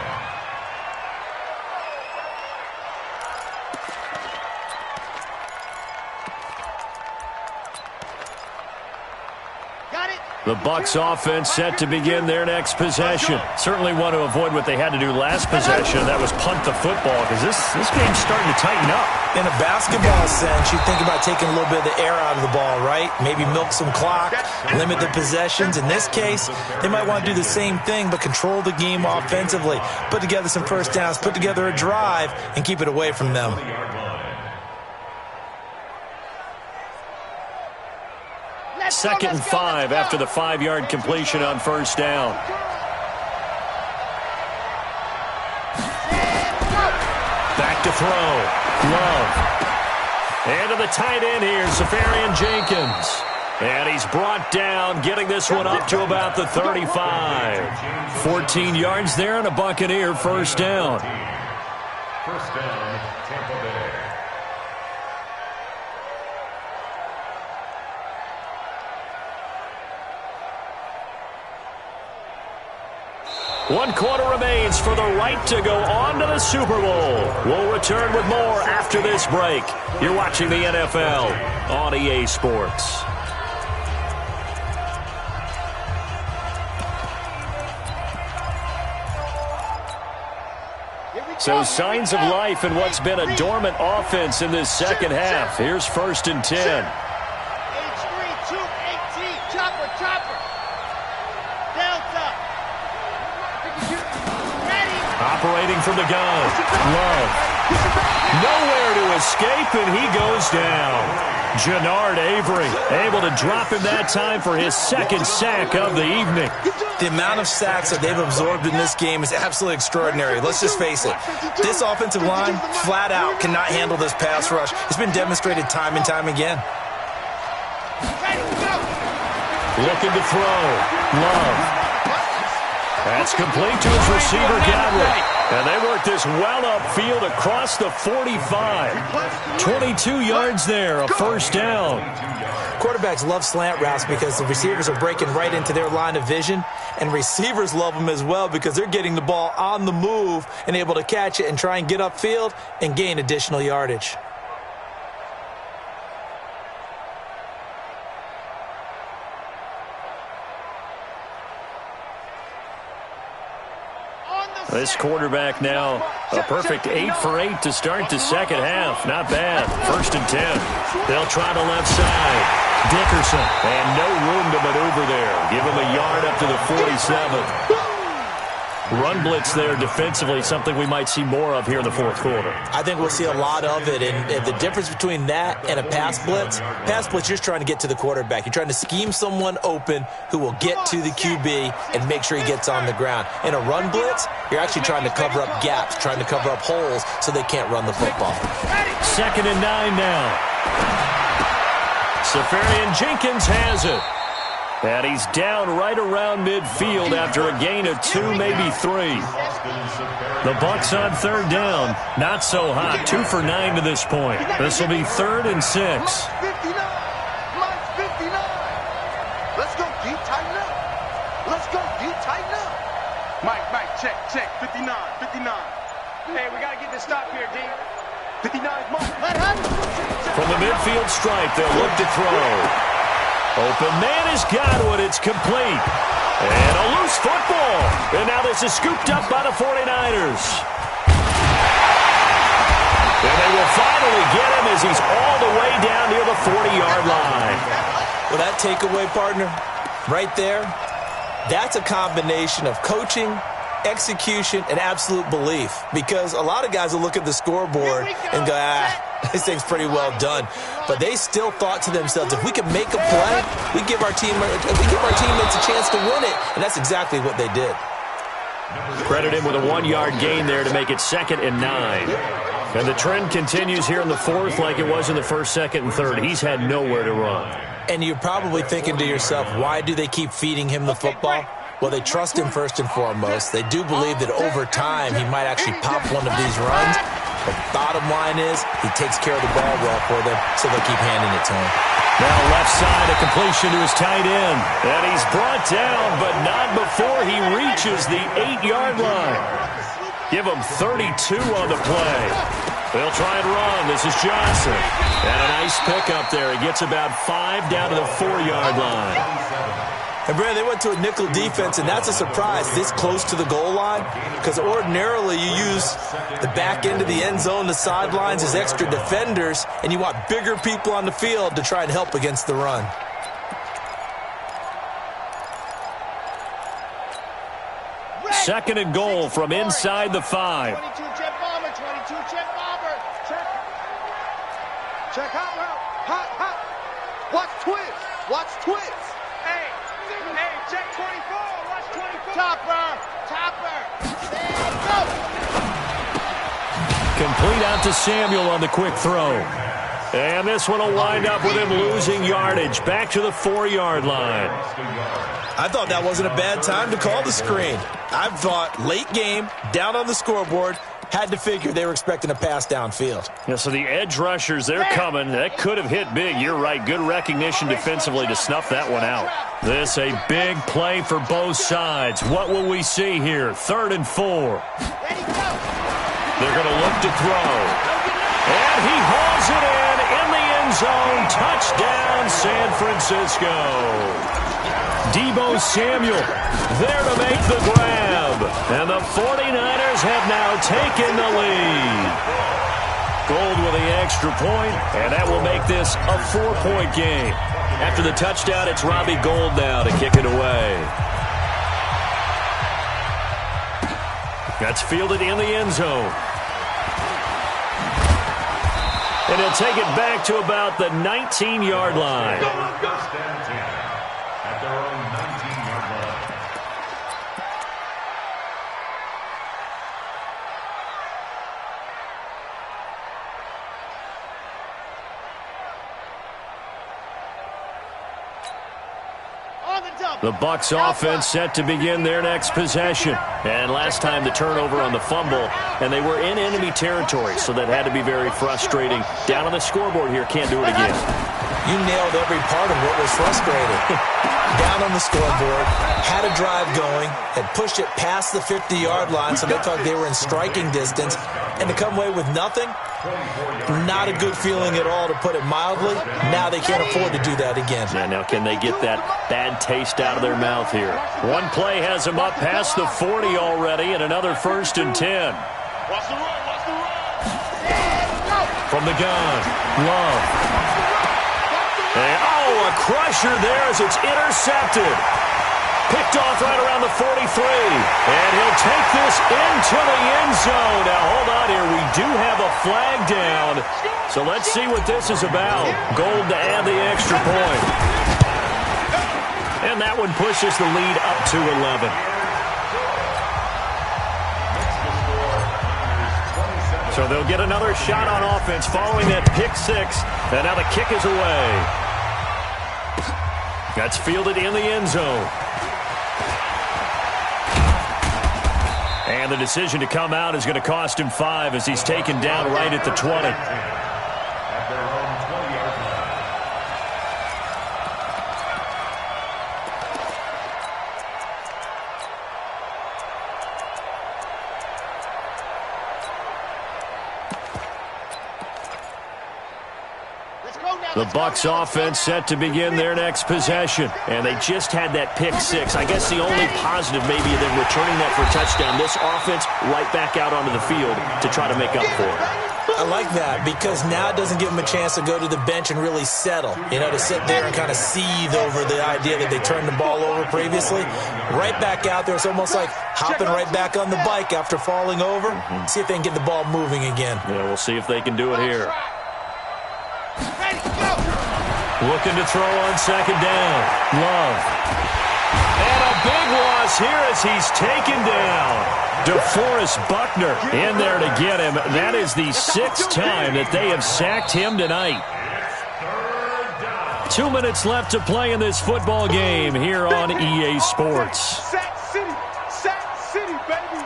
Got it. The Bucs offense set to begin their next possession. Certainly want to avoid what they had to do last possession. That was punt the football, because this game's starting to tighten up. In a basketball sense, you think about taking a little bit of the air out of the ball, right? Maybe milk some clock, limit the possessions. In this case, they might want to do the same thing, but control the game offensively. Put together some first downs, put together a drive, and keep it away from them. Second and 5 after the 5-yard completion on first down. Back to throw. Love. And to the tight end here, Safarian Jenkins. And he's brought down, getting this one up to about the 35. 14 yards there and a Buccaneer first down. First down, Tampa Bay. One quarter remains for the right to go on to the Super Bowl. We'll return with more after this break. You're watching the NFL on EA Sports. So signs of life in what's been a dormant offense in this second half. Here's 1st and 10. H3, 2, 18. Chopper. Delta. Ready. Operating from the gun. Love. Nowhere to escape, and he goes down. Jannard Avery able to drop him that time for his 2nd sack of the evening. The amount of sacks that they've absorbed in this game is absolutely extraordinary. Let's just face it. This offensive line, flat out, cannot handle this pass rush. It's been demonstrated time and time again. Looking to throw. Love. That's complete to his receiver, Gadwin. And they work this well upfield across the 45. 22 yards there, a 1st down. Quarterbacks love slant routes because the receivers are breaking right into their line of vision, and receivers love them as well because they're getting the ball on the move and able to catch it and try and get upfield and gain additional yardage. This quarterback now a perfect 8 for 8 to start the second half. Not bad. 1st and 10. They'll try the left side. Dickerson. And no room to maneuver there. Give him a yard up to the 47. Run blitz there defensively, something we might see more of here in the 4th quarter. I think we'll see a lot of it, and the difference between that and a pass blitz, you're just trying to get to the quarterback. You're trying to scheme someone open who will get to the QB and make sure he gets on the ground. In a run blitz, you're actually trying to cover up gaps, trying to cover up holes so they can't run the football. 2nd and 9 now. Safarian Jenkins has it. And he's down right around midfield after a gain of 2, maybe 3. The Bucs on 3rd down. Not so hot. 2 for 9 to this point. This will be 3rd and 6. Mine's 59. Let's go deep, tighten up. Mike, check. 59. Hey, we got to get this stop here, D. 59 is mine. From the midfield stripe, they'll look to throw. Open man has got it. It's complete. And a loose football. And now this is scooped up by the 49ers. And they will finally get him as he's all the way down near the 40-yard line. Well, that takeaway, partner, right there, that's a combination of coaching, execution, and absolute belief. Because a lot of guys will look at the scoreboard and go, this thing's pretty well done. But they still thought to themselves, if we can make a play, we give our teammates a chance to win it. And that's exactly what they did. Credit him with a 1-yard gain there to make it 2nd and 9. And the trend continues here in the 4th like it was in the 1st, 2nd, and 3rd. He's had nowhere to run. And you're probably thinking to yourself, why do they keep feeding him the football? Well, they trust him first and foremost. They do believe that over time he might actually pop one of these runs. But bottom line is he takes care of the ball well for them, so they'll keep handing it to him. Now left side, a completion to his tight end. And he's brought down, but not before he reaches the 8-yard line. Give him 32 on the play. They'll try and run. This is Johnson. And a nice pickup there. He gets about 5 down to the 4-yard line. And, Brad, they went to a nickel defense, and that's a surprise this close to the goal line because ordinarily you use the back end of the end zone, the sidelines as extra defenders, and you want bigger people on the field to try and help against the run. Second and goal from inside the 5. 22 jet bomber, 22 jet bomber. Check hot. Watch twist. Hey, check 24. Watch 24. Topper. Stand up. Complete out to Samuel on the quick throw. And this one will wind up with him losing yardage. Back to the 4-yard line. I thought that wasn't a bad time to call the screen. I thought late game, down on the scoreboard, had to figure they were expecting a pass downfield. Yeah, so the edge rushers, they're coming. That could have hit big. You're right. Good recognition defensively to snuff that one out. This a big play for both sides. What will we see here? 3rd and 4. They're going to look to throw. And he hauls it in the end zone. Touchdown, San Francisco. Deebo Samuel there to make the grab. And the 49ers have now taken the lead. Gold with the extra point, and that will make this a 4-point game. After the touchdown, it's Robbie Gould now to kick it away. That's fielded in the end zone. And he'll take it back to about the 19-yard line. First down 10 at their own 19-yard line. The Bucs offense set to begin their next possession. And last time the turnover on the fumble, and they were in enemy territory, so that had to be very frustrating. Down on the scoreboard here, can't do it again. You nailed every part of what was frustrating. Down on the scoreboard, had a drive going, had pushed it past the 50-yard line, so they thought they were in striking distance, and to come away with nothing, not a good feeling at all, to put it mildly. Now they can't afford to do that again. Yeah, now can they get that bad taste out of their mouth here? One play has them up past the 40 already, and another 1st and 10. Watch the run, watch the run. From the gun, Love. And, a crusher there as it's intercepted. Picked off right around the 43. And he'll take this into the end zone. Now, hold on here. We do have a flag down. So let's see what this is about. Gould to add the extra point. And that one pushes the lead up to 11. So they'll get another shot on offense following that pick six. And now the kick is away. That's fielded in the end zone. And the decision to come out is going to cost him 5 as he's taken down right at the 20. At their own 20-yard line. The Bucs offense set to begin their next possession. And they just had that pick six. I guess the only positive maybe of them returning that for a touchdown. This offense right back out onto the field to try to make up for it. I like that because now it doesn't give them a chance to go to the bench and really settle. You know, to sit there and kind of seethe over the idea that they turned the ball over previously. Right back out there. It's almost like hopping right back on the bike after falling over. See if they can get the ball moving again. Yeah, we'll see if they can do it here. Looking to throw on 2nd down. Love. And a big loss here as he's taken down. DeForest Buckner in there to get him. That is the 6th time that they have sacked him tonight. 2 minutes left to play in this football game here on EA Sports. Sack City, baby.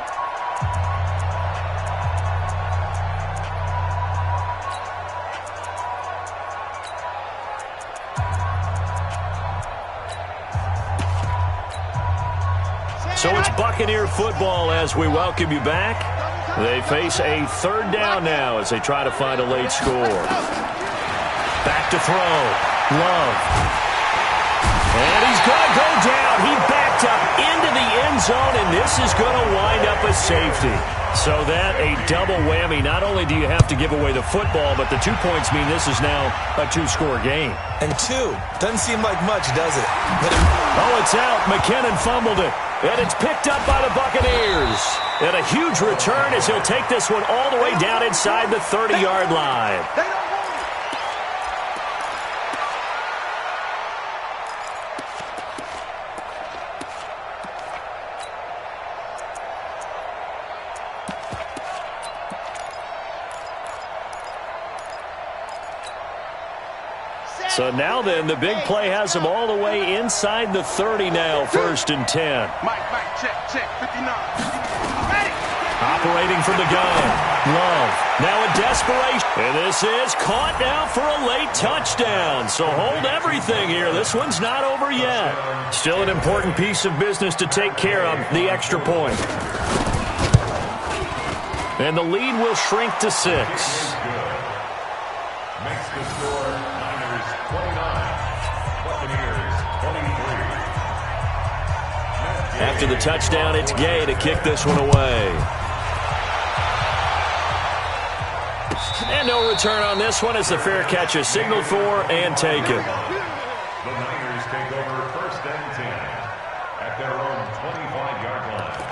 So it's Buccaneer football as we welcome you back. They face a 3rd down now as they try to find a late score. Back to throw. Love. And he's going to go down. He backed up into the end zone, and this is going to wind up a safety. So that a double whammy. Not only do you have to give away the football, but the 2 points mean this is now a 2-score game. And 2 doesn't seem like much, does it? It's out. McKinnon fumbled it. And it's picked up by the Buccaneers. And a huge return as he'll take this one all the way down inside the 30-yard line. So now then, the big play has him all the way inside the 30 now, 1st and 10. Mike, check, 59. Ready. Operating from the gun. Love. Now a desperation. And this is caught now for a late touchdown. So hold everything here. This one's not over yet. Still an important piece of business to take care of, the extra point. And the lead will shrink to 6. score, Niners 29, Buccaneers 23. After the touchdown, it's Gay to kick this one away. And no return on this one as the fair catch is signaled for and taken. The Niners take over 1st and 10 at their own 25-yard line.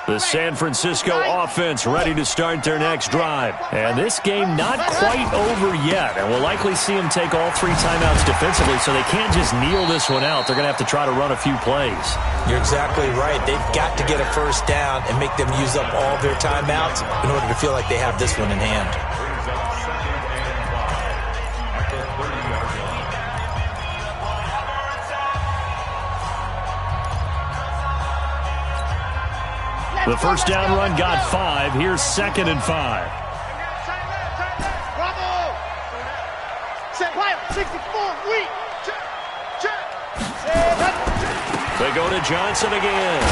The San Francisco offense ready to start their next drive. And this game not quite over yet. And we'll likely see them take all 3 timeouts defensively, so they can't just kneel this one out. They're going to have to try to run a few plays. You're exactly right. They've got to get a first down and make them use up all their timeouts in order to feel like they have this one in hand. Brings up 2nd and 5 at the 30-yard line. The first down run got 5. Here's 2nd and 5. Bravo! Say, 64, weak. Check. They go to Johnson again.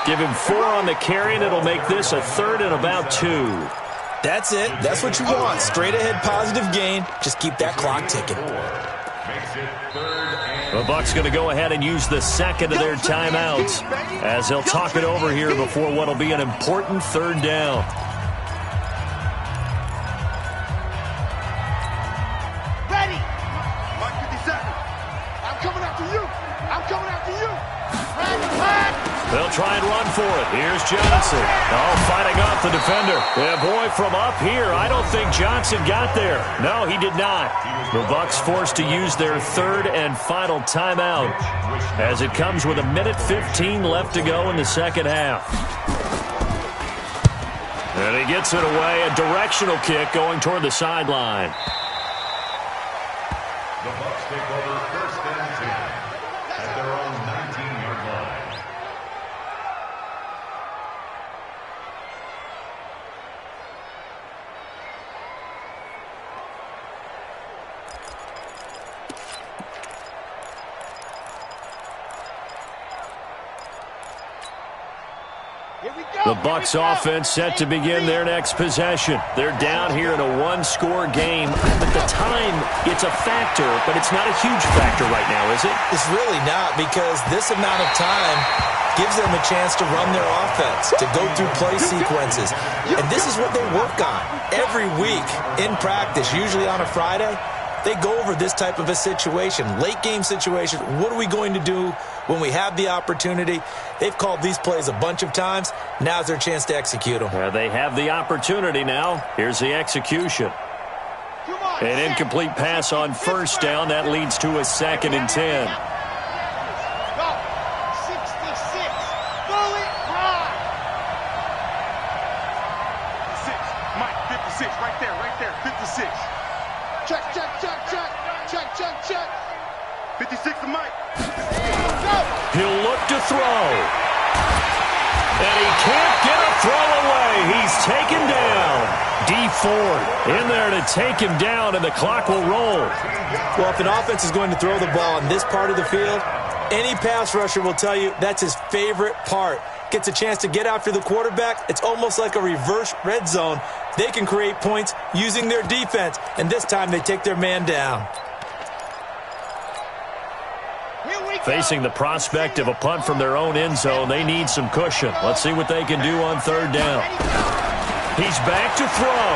Give him 4 on the carry, and it'll make this a 3rd and about 2. That's it. That's what you want. Straight ahead positive gain. Just keep that clock ticking. Makes it 3rd and The Bucs going to go ahead and use the 2nd of their timeouts as they'll talk it over here before what will be an important 3rd down. Ready. Mike 57. I'm coming after you. They'll try and run for it. Here's Johnson. Oh, fighting off the defender. Yeah, boy, from up here, I don't think Johnson got there. No, he did not. The Bucs forced to use their 3rd and final timeout as it comes with 1:15 left to go in the second half. And he gets it away. A directional kick going toward the sideline. the Bucs take over 1st and 10 at their own 19-yard line. The Bucs offense set to begin their next possession. They're down here in a 1-score game. At the time, it's a factor, but it's not a huge factor right now, is it? It's really not, because this amount of time gives them a chance to run their offense, to go through play sequences. And this is what they work on every week in practice, usually on a Friday. They go over this type of a situation, late game situation. What are we going to do when we have the opportunity? They've called these plays a bunch of times. Now's their chance to execute them. They have the opportunity now. Here's the execution. An incomplete pass on 1st down. That leads to a 2nd and 10. Go. 66. Bullet ride. 6. Mike, 56. Right there. 56. Check. 56 to Mike. Go. He'll look to throw. And he can't get a throw away. He's taken down. D Ford in there to take him down, and the clock will roll. Well, if an offense is going to throw the ball in this part of the field, any pass rusher will tell you that's his favorite part. Gets a chance to get after the quarterback. It's almost like a reverse red zone. They can create points using their defense, and this time they take their man down. Facing the prospect of a punt from their own end zone, they need some cushion. Let's see what they can do on 3rd down. He's back to throw.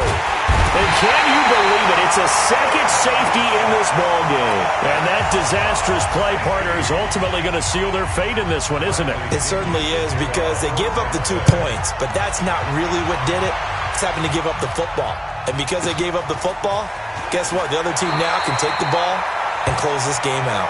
And can you believe it? It's a second safety in this ball game. And that disastrous play partner is ultimately going to seal their fate in this one, isn't it? It certainly is, because they give up the 2 points, but that's not really what did it. It's having to give up the football. And because they gave up the football, guess what? The other team now can take the ball and close this game out.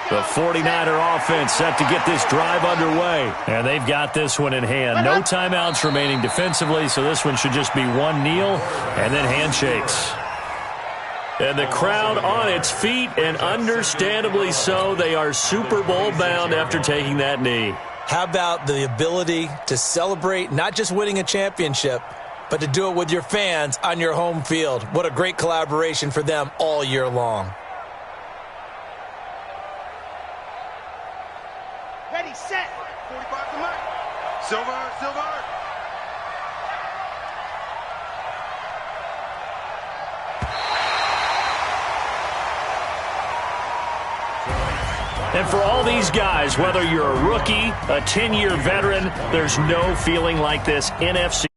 The 49er offense set to get this drive underway. And they've got this one in hand. No timeouts remaining defensively, so this one should just be one kneel and then handshakes. And the crowd on its feet, and understandably so. They are Super Bowl bound after taking that knee. How about the ability to celebrate not just winning a championship, but to do it with your fans on your home field? What a great collaboration for them all year long. Silver, Silver. And for all these guys, whether you're a rookie, a 10-year veteran, there's no feeling like this NFC.